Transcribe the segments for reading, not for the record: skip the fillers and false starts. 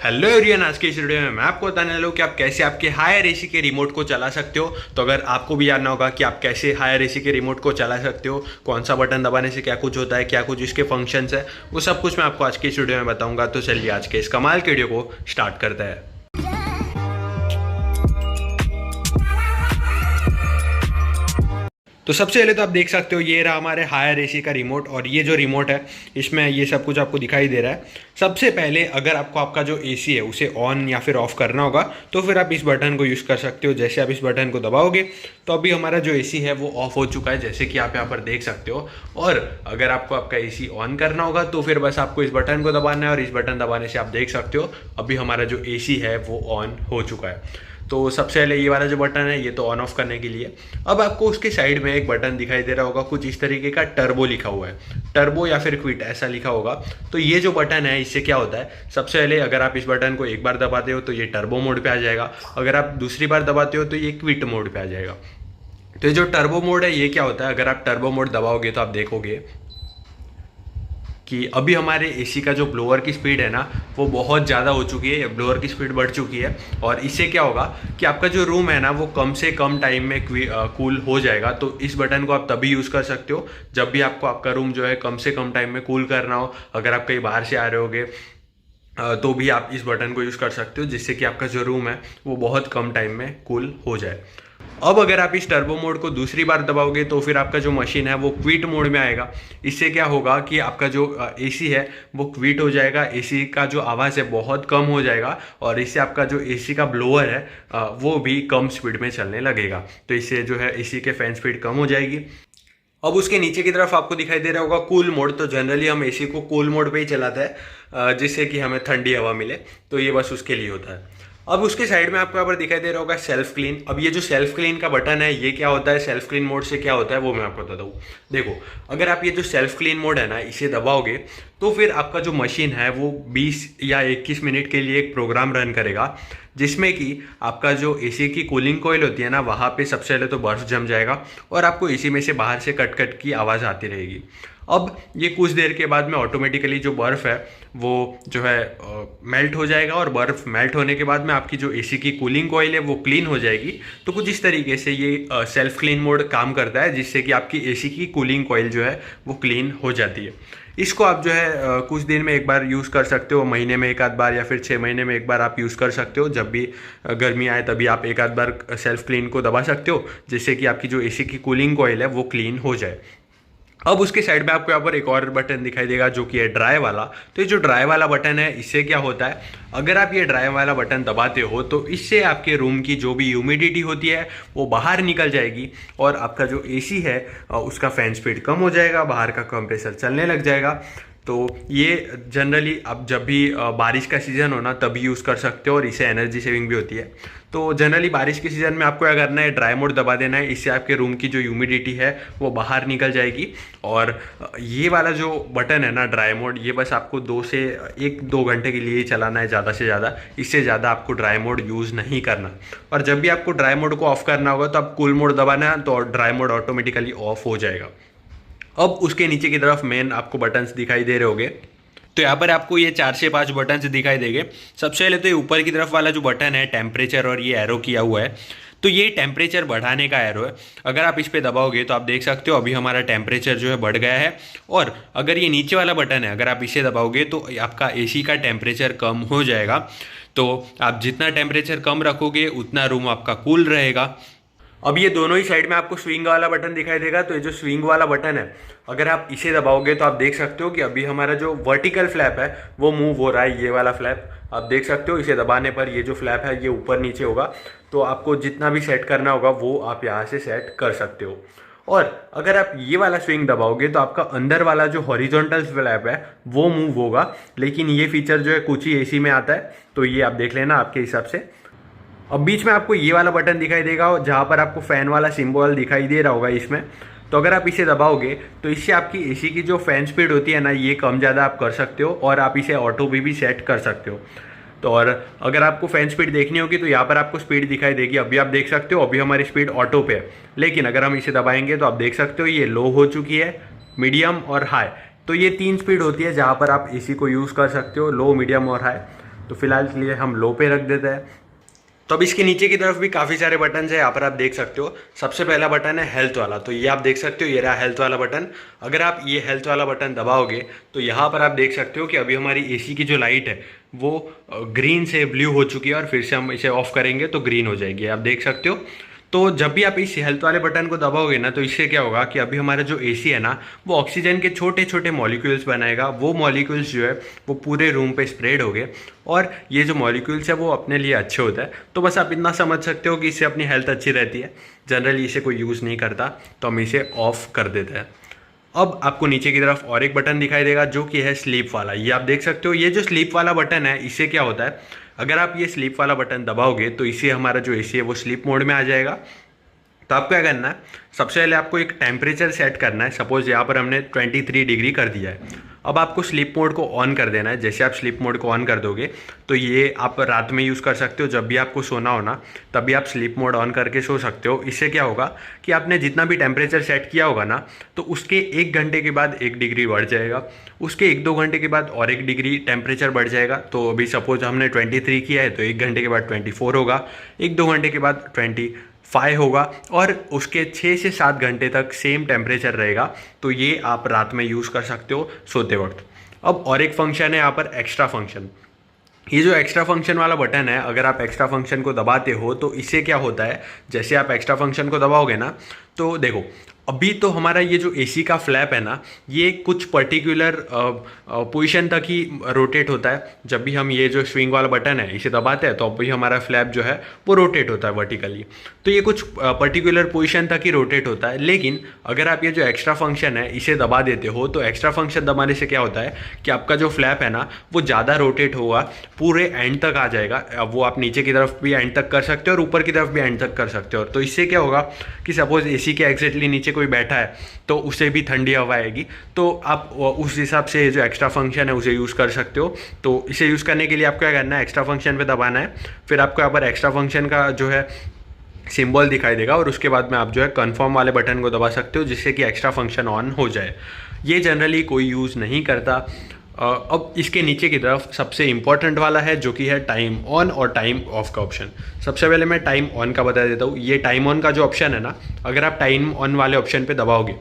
Hello everyone, आज के इस वीडियो में मैं आपको बताने वाला हूँ कि आप कैसे आपके हायर एसी के रिमोट को चला सकते हो। तो अगर आपको भी जानना होगा कि आप कैसे हायर एसी के रिमोट को चला सकते हो, कौन सा बटन दबाने से क्या कुछ होता है, क्या कुछ इसके फंक्शंस है, वो सब कुछ मैं आपको आज के इस वीडियो में बताऊंगा। तो चलिए आज के इस कमाल के वीडियो को स्टार्ट करते हैं। तो सबसे पहले तो आप देख सकते हो, ये रहा हमारे हायर एसी का रिमोट। और ये जो रिमोट है इसमें ये सब कुछ आपको दिखाई दे रहा है। सबसे पहले अगर आपको आपका जो एसी है उसे ऑन या फिर ऑफ करना होगा तो फिर आप इस बटन को यूज़ कर सकते हो। जैसे आप इस बटन को दबाओगे तो अभी हमारा जो एसी है वो ऑफ हो चुका है, जैसे कि आप यहाँ पर देख सकते हो। और अगर आपको आपका एसी ऑन करना होगा तो फिर बस आपको इस बटन को दबाना है, और इस बटन दबाने से आप देख सकते हो अभी हमारा जो एसी है वो ऑन हो चुका है। तो सबसे पहले ये वाला जो बटन है ये तो ऑन ऑफ करने के लिए। अब आपको उसके साइड में एक बटन दिखाई दे रहा होगा, कुछ इस तरीके का टर्बो लिखा हुआ है, टर्बो या फिर क्विट ऐसा लिखा होगा। तो ये जो बटन है इससे क्या होता है, सबसे पहले अगर आप इस बटन को एक बार दबाते हो तो ये टर्बो मोड पे आ जाएगा, अगर आप दूसरी बार दबाते हो तो ये क्विट मोड पे आ जाएगा। तो ये जो टर्बो मोड है ये क्या होता है, अगर आप टर्बो मोड दबाओगे तो आप देखोगे कि अभी हमारे एसी का जो ब्लोअर की स्पीड है ना वो बहुत ज़्यादा हो चुकी है, ब्लोअर की स्पीड बढ़ चुकी है। और इससे क्या होगा कि आपका जो रूम है ना वो कम से कम टाइम में कूल हो जाएगा। तो इस बटन को आप तभी यूज़ कर सकते हो जब भी आपको आपका रूम जो है कम से कम टाइम में कूल करना हो। अगर आप कहीं बाहर से आ रहे होगे तो भी आप इस बटन को यूज़ कर सकते हो, जिससे कि आपका जो रूम है वो बहुत कम टाइम में कूल हो जाए। अब अगर आप इस टर्बो मोड को दूसरी बार दबाओगे तो फिर आपका जो मशीन है वो क्विट मोड में आएगा। इससे क्या होगा कि आपका जो एसी है वो क्विट हो जाएगा, एसी का जो आवाज़ है बहुत कम हो जाएगा, और इससे आपका जो एसी का ब्लोअर है वो भी कम स्पीड में चलने लगेगा। तो इससे जो है एसी के फैन स्पीड कम हो जाएगी। अब उसके नीचे की तरफ आपको दिखाई दे रहा होगा कूल मोड। तो जनरली हम एसी को कूल मोड पे ही चलाते हैं जिससे कि हमें ठंडी हवा मिले, तो ये बस उसके लिए होता है। अब उसके साइड में आपको यहाँ पर दिखाई दे रहा होगा सेल्फ क्लीन। अब ये जो सेल्फ क्लीन का बटन है ये क्या होता है, सेल्फ क्लीन मोड से क्या होता है वो मैं आपको बताता हूँ। देखो, अगर आप ये जो सेल्फ क्लीन मोड है ना इसे दबाओगे तो फिर आपका जो मशीन है वो 20 या 21 मिनट के लिए एक प्रोग्राम रन करेगा, जिसमें कि आपका जो एसी की कूलिंग कोयल होती है ना वहाँ पे सबसे पहले तो बर्फ़ जम जाएगा और आपको एसी में से बाहर से कट कट की आवाज़ आती रहेगी। अब ये कुछ देर के बाद में ऑटोमेटिकली जो बर्फ़ है वो जो है मेल्ट हो जाएगा, और बर्फ़ मेल्ट होने के बाद में आपकी जो एसी की कूलिंग कॉइल है वो क्लीन हो जाएगी। तो कुछ इस तरीके से ये सेल्फ क्लीन मोड काम करता है, जिससे कि आपकी एसी की कूलिंग कॉइल जो है वो क्लीन हो जाती है। इसको आप जो है कुछ दिन में एक बार यूज़ कर सकते हो, महीने में एक आध बार या फिर 6 महीने में एक बार आप यूज़ कर सकते हो। जब भी गर्मी आए तभी आप एक आध बार सेल्फ क्लीन को दबा सकते हो, जिससे कि आपकी जो एसी की कूलिंग कॉइल है वो क्लीन हो जाए। अब उसके साइड में आपको यहाँ पर एक और बटन दिखाई देगा जो कि है ड्राई वाला। तो ये जो ड्राई वाला बटन है इससे क्या होता है, अगर आप ये ड्राई वाला बटन दबाते हो तो इससे आपके रूम की जो भी ह्यूमिडिटी होती है वो बाहर निकल जाएगी, और आपका जो एसी है उसका फैन स्पीड कम हो जाएगा, बाहर का कंप्रेसर चलने लग जाएगा। तो ये जनरली आप जब भी बारिश का सीज़न हो ना तभी यूज़ कर सकते हो, और इससे एनर्जी सेविंग भी होती है। तो जनरली बारिश के सीज़न में आपको क्या करना है, ड्राई मोड दबा देना है, इससे आपके रूम की जो ह्यूमिडिटी है वो बाहर निकल जाएगी। और ये वाला जो बटन है ना ड्राई मोड, ये बस आपको 2 से 1-2 घंटे के लिए ही चलाना है ज़्यादा से ज़्यादा, इससे ज़्यादा आपको ड्राई मोड यूज़ नहीं करना। और जब भी आपको ड्राई मोड को ऑफ करना होगा तो आप कूल मोड दबाना है, तो ड्राई मोड ऑटोमेटिकली ऑफ हो जाएगा। अब उसके नीचे की तरफ मेन आपको बटन्स दिखाई दे रहे होंगे। तो यहाँ पर आपको ये 4 से 5 बटन्स दिखाई देंगे। सबसे पहले तो ये ऊपर की तरफ वाला जो बटन है टेम्परेचर, और ये एरो किया हुआ है, तो ये टेम्परेचर बढ़ाने का एरो है। अगर आप इस पर दबाओगे तो आप देख सकते हो अभी हमारा टेम्परेचर जो है बढ़ गया है। और अगर ये नीचे वाला बटन है, अगर आप इसे दबाओगे तो आपका एसी का टेम्परेचर कम हो जाएगा। तो आप जितना टेम्परेचर कम रखोगे उतना रूम आपका कूल रहेगा। अब ये दोनों ही साइड में आपको स्विंग वाला बटन दिखाई देगा। तो ये जो स्विंग वाला बटन है अगर आप इसे दबाओगे तो आप देख सकते हो कि अभी हमारा जो वर्टिकल फ्लैप है वो मूव हो रहा है। ये वाला फ्लैप आप देख सकते हो, इसे दबाने पर ये जो फ्लैप है ये ऊपर नीचे होगा। तो आपको जितना भी सेट करना होगा वो आप यहाँ से सेट कर सकते हो। और अगर आप ये वाला स्विंग दबाओगे तो आपका अंदर वाला जो हॉरिजॉन्टल फ्लैप है वो मूव होगा, लेकिन ये फीचर जो है कुछ ही एसी में आता है, तो ये आप देख लेना आपके हिसाब से। अब बीच में आपको ये वाला बटन दिखाई देगा जहाँ पर आपको फैन वाला सिंबल दिखाई दे रहा होगा इसमें। तो अगर आप इसे दबाओगे तो इससे आपकी एसी की जो फैन स्पीड होती है ना ये कम ज़्यादा आप कर सकते हो, और आप इसे ऑटो भी सेट कर सकते हो। तो और अगर आपको फैन स्पीड देखनी होगी तो यहाँ पर आपको स्पीड दिखाई देगी। अभी आप देख सकते हो अभी हमारी स्पीड ऑटो पे है, लेकिन अगर हम इसे दबाएंगे तो आप देख सकते हो ये लो हो चुकी है, मीडियम और हाई। तो ये 3 स्पीड होती है जहाँ पर आप एसी को यूज़ कर सकते हो, लो, मीडियम और हाई। तो फिलहाल के लिए हम लो पे रख देते हैं। तो अब इसके नीचे की तरफ भी काफ़ी सारे बटन है, यहाँ पर आप देख सकते हो। सबसे पहला बटन है हेल्थ वाला, तो ये आप देख सकते हो, ये रहा हेल्थ वाला बटन। अगर आप ये हेल्थ वाला बटन दबाओगे तो यहाँ पर आप देख सकते हो कि अभी हमारी एसी की जो लाइट है वो ग्रीन से ब्लू हो चुकी है, और फिर से हम इसे ऑफ करेंगे तो ग्रीन हो जाएगी, आप देख सकते हो। तो जब भी आप इस हेल्थ वाले बटन को दबाओगे ना, तो इससे क्या होगा कि अभी हमारा जो एसी है ना, वो ऑक्सीजन के छोटे छोटे मॉलिक्यूल्स बनाएगा। वो मॉलिक्यूल्स जो है वो पूरे रूम पे स्प्रेड हो गए, और ये जो मॉलिक्यूल्स है वो अपने लिए अच्छे होता है। तो बस आप इतना समझ सकते हो कि इससे अपनी हेल्थ अच्छी रहती है। जनरली इसे कोई यूज़ नहीं करता, तो हम इसे ऑफ कर देते हैं। अब आपको नीचे की तरफ और एक बटन दिखाई देगा जो कि है स्लीप वाला। ये आप देख सकते हो, ये जो स्लीप वाला बटन है, इससे क्या होता है, अगर आप ये स्लीप वाला बटन दबाओगे तो इससे हमारा जो एसी है वो स्लीप मोड में आ जाएगा। तो आपको क्या करना है, सबसे पहले आपको एक टेम्परेचर सेट करना है। सपोज यहाँ पर हमने 23 डिग्री कर दिया है। अब आपको स्लीप मोड को ऑन कर देना है। जैसे आप स्लीप मोड को ऑन कर दोगे तो ये आप रात में यूज़ कर सकते हो, जब भी आपको सोना हो ना, तभी आप स्लीप मोड ऑन करके सो सकते हो। इससे क्या होगा कि आपने जितना भी टेम्परेचर सेट किया होगा ना, तो उसके 1 घंटे के बाद 1 डिग्री बढ़ जाएगा, उसके 1-2 घंटे के बाद और 1 डिग्री टेम्परेचर बढ़ जाएगा। तो अभी सपोज हमने 23 किया है, तो 1 घंटे के बाद 24 होगा, 1-2 घंटे के बाद 25 होगा, और उसके 6 से 7 घंटे तक सेम टेम्परेचर रहेगा। तो ये आप रात में यूज़ कर सकते हो सोते वक्त। अब और एक फंक्शन है यहाँ पर, एक्स्ट्रा फंक्शन। ये जो एक्स्ट्रा फंक्शन वाला बटन है, अगर आप एक्स्ट्रा फंक्शन को दबाते हो तो इससे क्या होता है, जैसे आप एक्स्ट्रा फंक्शन को दबाओगे ना, तो देखो अभी तो हमारा ये जो एसी का फ्लैप है ना, ये कुछ पर्टिकुलर पोजीशन तक ही रोटेट होता है। जब भी हम ये जो स्विंग वाला बटन है इसे दबाते हैं, तो अभी हमारा फ्लैप जो है वो रोटेट होता है वर्टिकली। तो ये कुछ पर्टिकुलर पोजीशन तक ही रोटेट होता है। लेकिन अगर आप ये जो एक्स्ट्रा फंक्शन है इसे दबा देते हो, तो एक्स्ट्रा फंक्शन दबाने से क्या होता है कि आपका जो फ्लैप है ना, वो ज़्यादा रोटेट होगा, पूरे एंड तक आ जाएगा। अब वो आप नीचे की तरफ भी एंड तक कर सकते हो और ऊपर की तरफ भी एंड तक कर सकते हो। तो इससे क्या होगा कि सपोज एसी के एग्जैक्टली नीचे कोई बैठा है तो उसे भी ठंडी हवा आएगी, तो आप उस हिसाब से जो एक्स्ट्रा फंक्शन है उसे यूज़ कर सकते हो। तो इसे यूज़ करने के लिए आपको क्या करना है, एक्स्ट्रा फंक्शन पे दबाना है, फिर आपको यहाँ पर एक्स्ट्रा फंक्शन का जो है सिंबल दिखाई देगा, और उसके बाद में आप जो है कन्फर्म वाले बटन को दबा सकते हो, जिससे कि एक्स्ट्रा फंक्शन ऑन हो जाए। ये जनरली कोई यूज़ नहीं करता। अब इसके नीचे की तरफ सबसे इंपॉर्टेंट वाला है जो कि है टाइम ऑन और टाइम ऑफ का ऑप्शन। सबसे पहले मैं टाइम ऑन का बता देता हूँ। ये टाइम ऑन का जो ऑप्शन है ना, अगर आप टाइम ऑन वाले ऑप्शन पे दबाओगे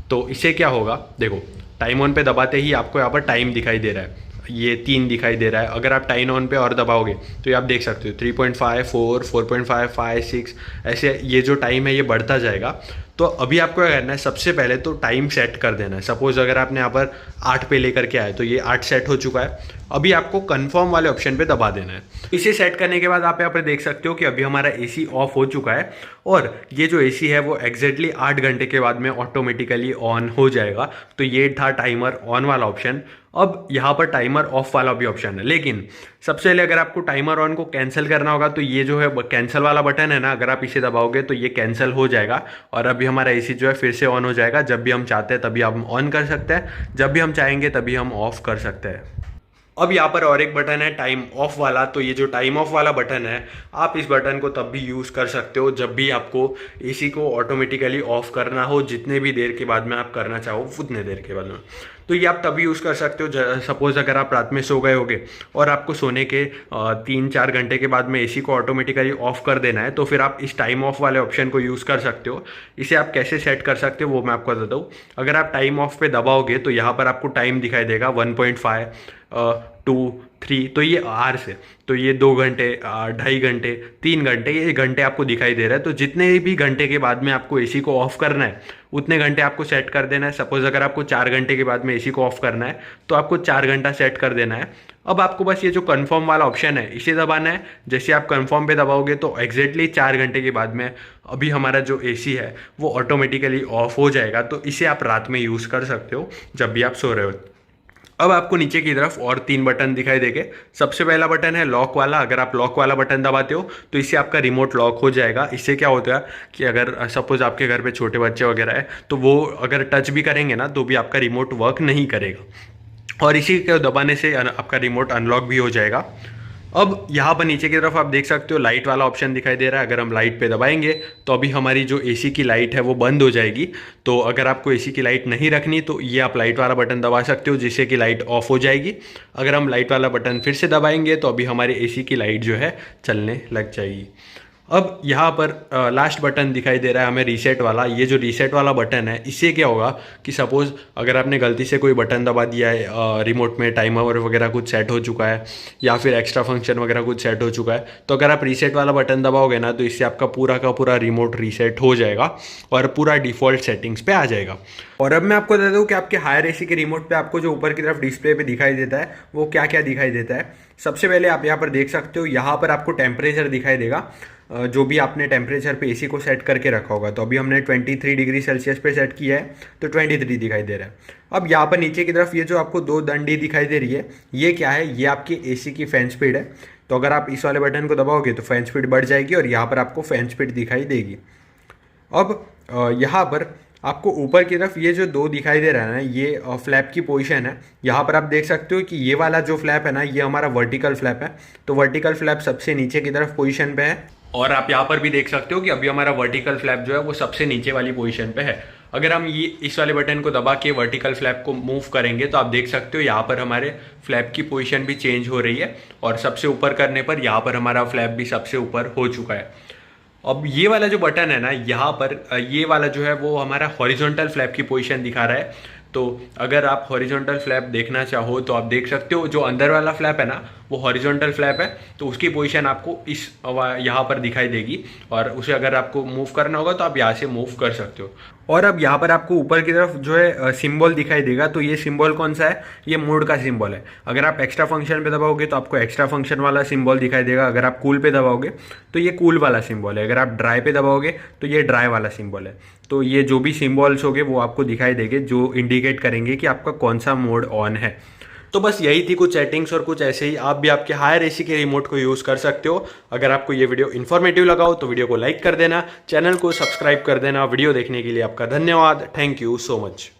तो इससे क्या होगा, देखो टाइम ऑन पे दबाते ही आपको यहाँ पर टाइम दिखाई दे रहा है, ये 3 दिखाई दे रहा है। अगर आप टाइम ऑन पे और दबाओगे तो ये आप देख सकते हो 3.5, 4, 4.5, 5, 6, ऐसे ये जो टाइम है ये बढ़ता जाएगा। तो अभी आपको क्या करना है, सबसे पहले तो टाइम सेट कर देना है। सपोज अगर आपने यहाँ पर 8 पे लेकर के आए, तो ये 8 सेट हो चुका है। अभी आपको कंफर्म वाले ऑप्शन पे दबा देना है। इसे सेट करने के बाद आप यहाँ पर देख सकते हो कि अभी हमारा एसी ऑफ हो चुका है, और ये जो एसी है वो एग्जैक्टली 8 घंटे के बाद में ऑटोमेटिकली ऑन हो जाएगा। तो ये था टाइमर ऑन वाला ऑप्शन। अब यहाँ पर टाइमर ऑफ वाला भी ऑप्शन है, लेकिन सबसे पहले अगर आपको टाइमर ऑन को कैंसिल करना होगा तो ये जो है कैंसिल वाला बटन है ना, अगर आप इसे दबाओगे तो ये कैंसिल हो जाएगा, और अभी हमारा एसी जो है फिर से ऑन हो जाएगा। जब भी हम चाहते हैं तभी हम ऑन कर सकते हैं, जब भी हम चाहेंगे तभी हम ऑफ कर सकते हैं। अब यहाँ पर और एक बटन है टाइम ऑफ वाला। तो ये जो टाइम ऑफ वाला बटन है, आप इस बटन को तब भी यूज़ कर सकते हो जब भी आपको एसी को ऑटोमेटिकली ऑफ करना हो, जितने भी देर के बाद में आप करना चाहो उतने देर के बाद में। तो ये आप तभी यूज़ कर सकते हो, सपोज अगर आप रात में सो गए होगे और आपको सोने के 3-4 घंटे के बाद में एसी को ऑटोमेटिकली ऑफ कर देना है, तो फिर आप इस टाइम ऑफ वाले ऑप्शन को यूज़ कर सकते हो। इसे आप कैसे सेट कर सकते हो वो मैं आपको बताता हूँ। अगर आप टाइम ऑफ पे दबाओगे तो यहाँ पर आपको टाइम दिखाई देगा 1.5, 2, 3, तो ये आवर्स है। तो ये 2 घंटे, 2.5 घंटे, 3 घंटे, ये घंटे आपको दिखाई दे रहा है। तो जितने भी घंटे के बाद में आपको एसी को ऑफ करना है उतने घंटे आपको सेट कर देना है। सपोज अगर आपको 4 घंटे के बाद में एसी को ऑफ करना है तो आपको 4 घंटा सेट कर देना है। अब आपको बस ये जो कंफर्म वाला ऑप्शन है इसे दबाना है। जैसे आप कंफर्म पे दबाओगे तो एग्जैक्टली 4 घंटे के बाद में अभी हमारा जो एसी है वो ऑटोमेटिकली ऑफ हो जाएगा। तो इसे आप रात में यूज़ कर सकते हो जब भी आप सो रहे हो। अब आपको नीचे की तरफ और 3 बटन दिखाई देंगे। सबसे पहला बटन है लॉक वाला। अगर आप लॉक वाला बटन दबाते हो तो इससे आपका रिमोट लॉक हो जाएगा। इससे क्या होता है कि अगर सपोज आपके घर पे छोटे बच्चे वगैरह है तो वो अगर टच भी करेंगे ना तो भी आपका रिमोट वर्क नहीं करेगा, और इसी को दबाने से आपका रिमोट अनलॉक भी हो जाएगा। अब यहाँ पर नीचे की तरफ आप देख सकते हो लाइट वाला ऑप्शन दिखाई दे रहा है। अगर हम लाइट पे दबाएंगे तो अभी हमारी जो एसी की लाइट है वो बंद हो जाएगी। तो अगर आपको एसी की लाइट नहीं रखनी तो ये आप लाइट वाला बटन दबा सकते हो, जिससे कि लाइट ऑफ हो जाएगी। अगर हम लाइट वाला बटन फिर से दबाएंगे तो अभी हमारी एसी की लाइट जो है चलने लग जाएगी। अब यहाँ पर लास्ट बटन दिखाई दे रहा है हमें रीसेट वाला। ये जो रीसेट वाला बटन है, इससे क्या होगा कि सपोज़ अगर आपने गलती से कोई बटन दबा दिया है, रिमोट में टाइमर वगैरह कुछ सेट हो चुका है या फिर एक्स्ट्रा फंक्शन वगैरह कुछ सेट हो चुका है, तो अगर आप रीसेट वाला बटन दबाओगे ना तो इससे आपका पूरा का पूरा रिमोट रीसेट हो जाएगा और पूरा डिफ़ॉल्ट सेटिंग्स पे आ जाएगा। और अब मैं आपको बता दूँ कि आपके हायर एसी के रिमोट पे आपको जो ऊपर की तरफ डिस्प्ले पे दिखाई देता है वो क्या क्या दिखाई देता है। सबसे पहले आप यहाँ पर देख सकते हो, यहाँ पर आपको टेम्परेचर दिखाई देगा, जो भी आपने टेम्परेचर पे एसी को सेट करके रखा होगा। तो अभी हमने 23 डिग्री सेल्सियस पे सेट किया है तो 23 दिखाई दे रहा है। अब यहाँ पर नीचे की तरफ ये जो आपको दो डंडी दिखाई दे रही है, ये क्या है, ये आपकी एसी की फैन स्पीड है। तो अगर आप इस वाले बटन को दबाओगे तो फैन स्पीड बढ़ जाएगी और यहाँ पर आपको फैन स्पीड दिखाई देगी। अब यहाँ पर आपको ऊपर की तरफ ये जो दो दिखाई दे रहा है ना, ये फ्लैप की पोजीशन है। यहाँ पर आप देख सकते हो कि ये वाला जो फ्लैप है ना, ये हमारा वर्टिकल फ्लैप है। तो वर्टिकल फ्लैप सबसे नीचे की तरफ पोजीशन पे है और आप यहाँ पर भी देख सकते हो कि अभी हमारा वर्टिकल फ्लैप जो है वो सबसे नीचे वाली पोजीशन पे है। अगर हम ये इस वाले बटन को दबा के वर्टिकल फ्लैप को मूव करेंगे तो आप देख सकते हो यहाँ पर हमारे फ्लैप की पोजीशन भी चेंज हो रही है और सबसे ऊपर करने पर यहाँ पर हमारा फ्लैप भी सबसे ऊपर हो चुका है। अब ये वाला जो बटन है ना, यहाँ पर ये वाला जो है वो हमारा हॉरिजॉन्टल फ्लैप की पोजीशन दिखा रहा है। तो अगर आप हॉरिजॉन्टल फ्लैप देखना चाहो तो आप देख सकते हो, जो अंदर वाला फ्लैप है ना वो हॉरिजॉन्टल फ्लैप है, तो उसकी पोजीशन आपको इस यहाँ पर दिखाई देगी और उसे अगर आपको मूव करना होगा तो आप यहाँ से मूव कर सकते हो। और अब यहाँ पर आपको ऊपर की तरफ जो है सिंबल दिखाई देगा, तो ये सिंबल कौन सा है, ये मोड का सिंबल है। अगर आप एक्स्ट्रा फंक्शन पे दबाओगे तो आपको एक्स्ट्रा फंक्शन वाला सिंबल दिखाई देगा। अगर आप कूल पे दबाओगे तो ये कूल वाला सिंबल है। अगर आप ड्राई पे दबाओगे तो ये ड्राई वाला सिंबल है। तो ये जो भी सिंबल्स होंगे वो आपको दिखाई देंगे, जो इंडिकेट करेंगे कि आपका कौन सा मोड ऑन है। तो बस यही थी कुछ सेटिंग्स और कुछ ऐसे ही आप भी आपके हायर एसी के रिमोट को यूज़ कर सकते हो। अगर आपको ये वीडियो इन्फॉर्मेटिव लगा हो तो वीडियो को लाइक कर देना, चैनल को सब्सक्राइब कर देना। वीडियो देखने के लिए आपका धन्यवाद। Thank you so much.